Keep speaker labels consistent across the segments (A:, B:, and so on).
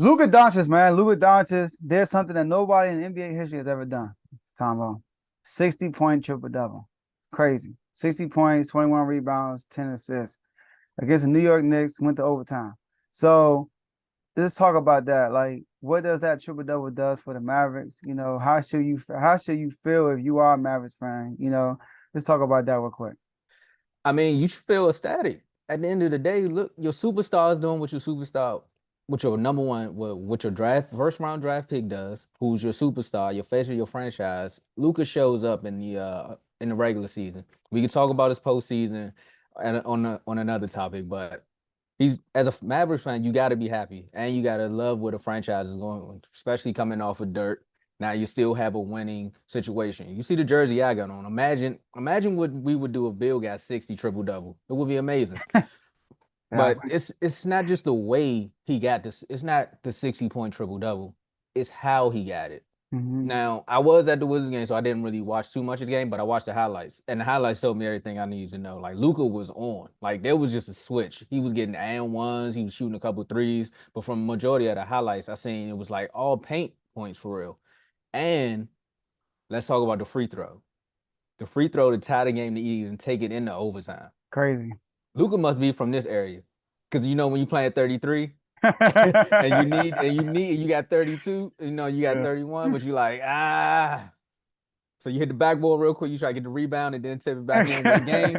A: Luka Doncic, man. Luka Doncic did something that nobody in NBA history has ever done. Tombo. 60-point triple-double. Crazy. 60 points, 21 rebounds, 10 assists. Against the New York Knicks, went to overtime. So let's talk about that. Like, what does that triple-double does for the Mavericks? How should you feel if you are a Mavericks fan? Let's talk about that real quick.
B: I mean, you should feel ecstatic. At the end of the day, look, your superstar is doing what your superstar, what your number one, what your draft first round draft pick does. Who's your superstar, your face of your franchise? Luka shows up in the regular season. We can talk about his postseason and on another topic, but he's as a Mavericks fan, you got to be happy and you got to love where the franchise is going, especially coming off of dirt. Now you still have a winning situation. You see the jersey I got on. Imagine what we would do if Bill got 60 triple double. It would be amazing.
A: Yeah.
B: But it's not just the way he got this. It's not the 60-point triple double. It's how he got it.
A: Hmm.
B: Now, I was at the Wizards game, so I didn't really watch too much of the game, but I watched the highlights. And the highlights told me everything I needed to know. Like Luka was on. Like there was just a switch. He was getting and ones, he was shooting a couple threes. But from majority of the highlights I seen, it was like all paint points for real. And let's talk about the free throw. The free throw to tie the game to even take it into overtime.
A: Crazy.
B: Luka must be from this area. Cause you know when you play at 33 and you got 32, you got
A: Yeah.
B: 31, but you like, so you hit the backboard real quick, you try to get the rebound and then tip it back in with the game.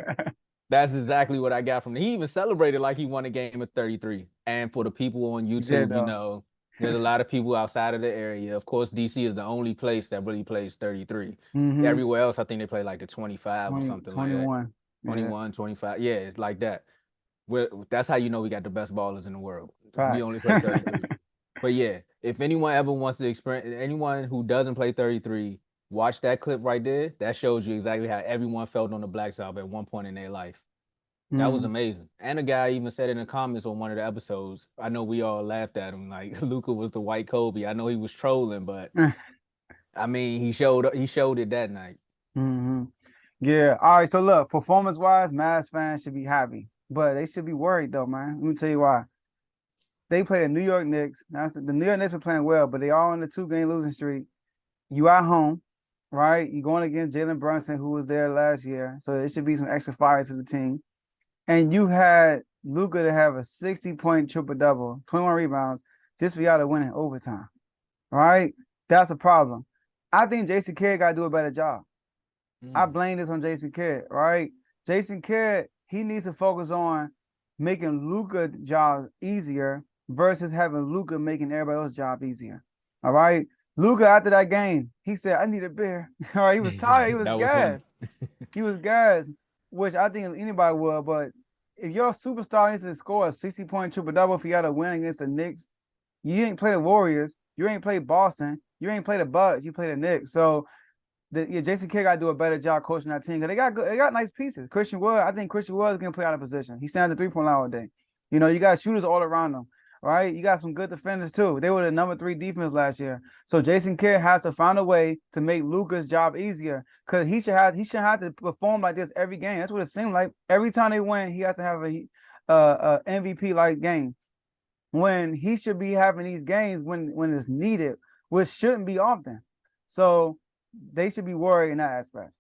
B: That's exactly what I got from him. He even celebrated like he won a game at 33. And for the people on
A: He did
B: YouTube,
A: though.
B: there's a lot of people outside of the area. Of course, DC is the only place that really plays 33.
A: Mm-hmm.
B: Everywhere else, I think they play like the 25 or
A: 20,
B: something like that.
A: 21. Yeah.
B: 21, 25. Yeah, it's like that. That's how you know we got the best ballers in the world. We
A: Facts.
B: only play 33. But yeah, if anyone ever wants to experience, anyone who doesn't play 33, watch that clip right there. That shows you exactly how everyone felt on the Black South at one point in their life. That was
A: Mm.
B: amazing. And a guy even said in the comments on one of the episodes, I know we all laughed at him, like Luka was the white Kobe. I know he was trolling, but I mean, he showed it that night.
A: Mm-hmm. Yeah. All right. So look, performance-wise, Mavs fans should be happy, but they should be worried though, man. Let me tell you why. They play the New York Knicks. Now, the New York Knicks were playing well, but they all on the two-game losing streak. You at home, right? You going against Jalen Brunson, who was there last year, so it should be some extra fire to the team. And you had Luka to have a 60-point triple double, 21 rebounds, just for y'all to win in overtime. Right? That's a problem. I think Jason Kidd got to do a better job. I
B: Mm.
A: blame this on Jason Kidd, right? Jason Kidd, he needs to focus on making Luka job easier versus having Luka making everybody else's job easier. All right. Luka, after that game, he said, I need a beer. All right. He was tired. He was
B: That was funny.
A: gassed. He was gassed, which I think anybody would. But if your superstar needs to score a 60-point triple double for you to win against the Knicks, you ain't play the Warriors, you ain't play Boston, you ain't play the Bucks, you play the Knicks. So Jason Kidd got to do a better job coaching that team because they got nice pieces. I think Christian Wood is gonna play out of position. He stands the 3-point line all day. You got shooters all around them, right? You got some good defenders too. They were the number 3 defense last year. So Jason Kidd has to find a way to make Luka's job easier because he should have to perform like this every game. That's what it seemed like. Every time they win, he has to have a MVP like game. When he should be having these games when it's needed, which shouldn't be often. So they should be worried in that aspect.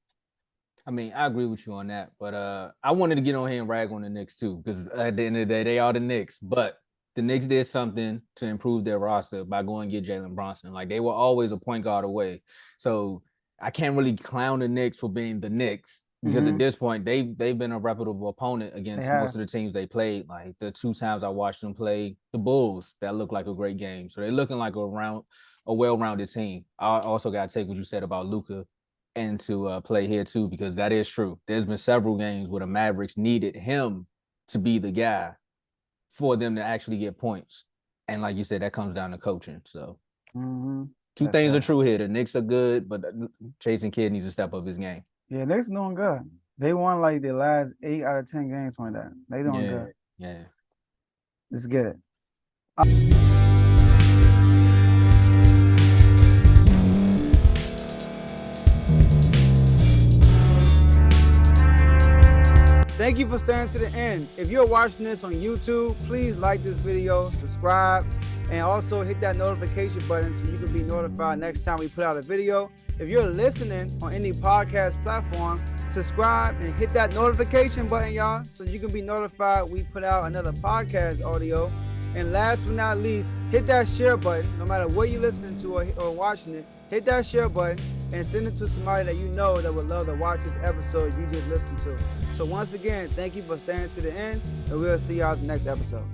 B: I mean, I agree with you on that, but I wanted to get on here and rag on the Knicks too, because at the end of the day, they are the Knicks. But the Knicks did something to improve their roster by going and get Jalen Bronson. Like they were always a point guard away, so I can't really clown the Knicks for being the Knicks because at
A: Mm-hmm.
B: this point they've been a reputable opponent
A: They
B: against most
A: have.
B: of the teams they played. Like the 2 times I watched them play the Bulls, that looked like a great game. So they're looking like a well-rounded team. I also got to take what you said about Luka into play here too, because that is true. There's been several games where the Mavericks needed him to be the guy for them to actually get points. And like you said, that comes down to coaching. So
A: Mm-hmm.
B: two
A: That's
B: things are
A: right.
B: true here. The Knicks are good, but Jason Kidd needs to step up his game.
A: Yeah, Knicks doing good. They won like the last 8 out of 10 games like that. They doing
B: Yeah,
A: good.
B: yeah.
A: Let's get it. Thank you for staying to the end. If you're watching this on YouTube, please like this video, subscribe, And also hit that notification button so you can be notified next time we put out a video. If you're listening on any podcast platform, subscribe and hit that notification button, y'all, so you can be notified we put out another podcast audio. And last but not least, hit that share button. No matter what you're listening to or watching it, hit that share button and send it to somebody that you know that would love to watch this episode you just listened to. So once again, thank you for staying to the end, and we'll see y'all in the next episode.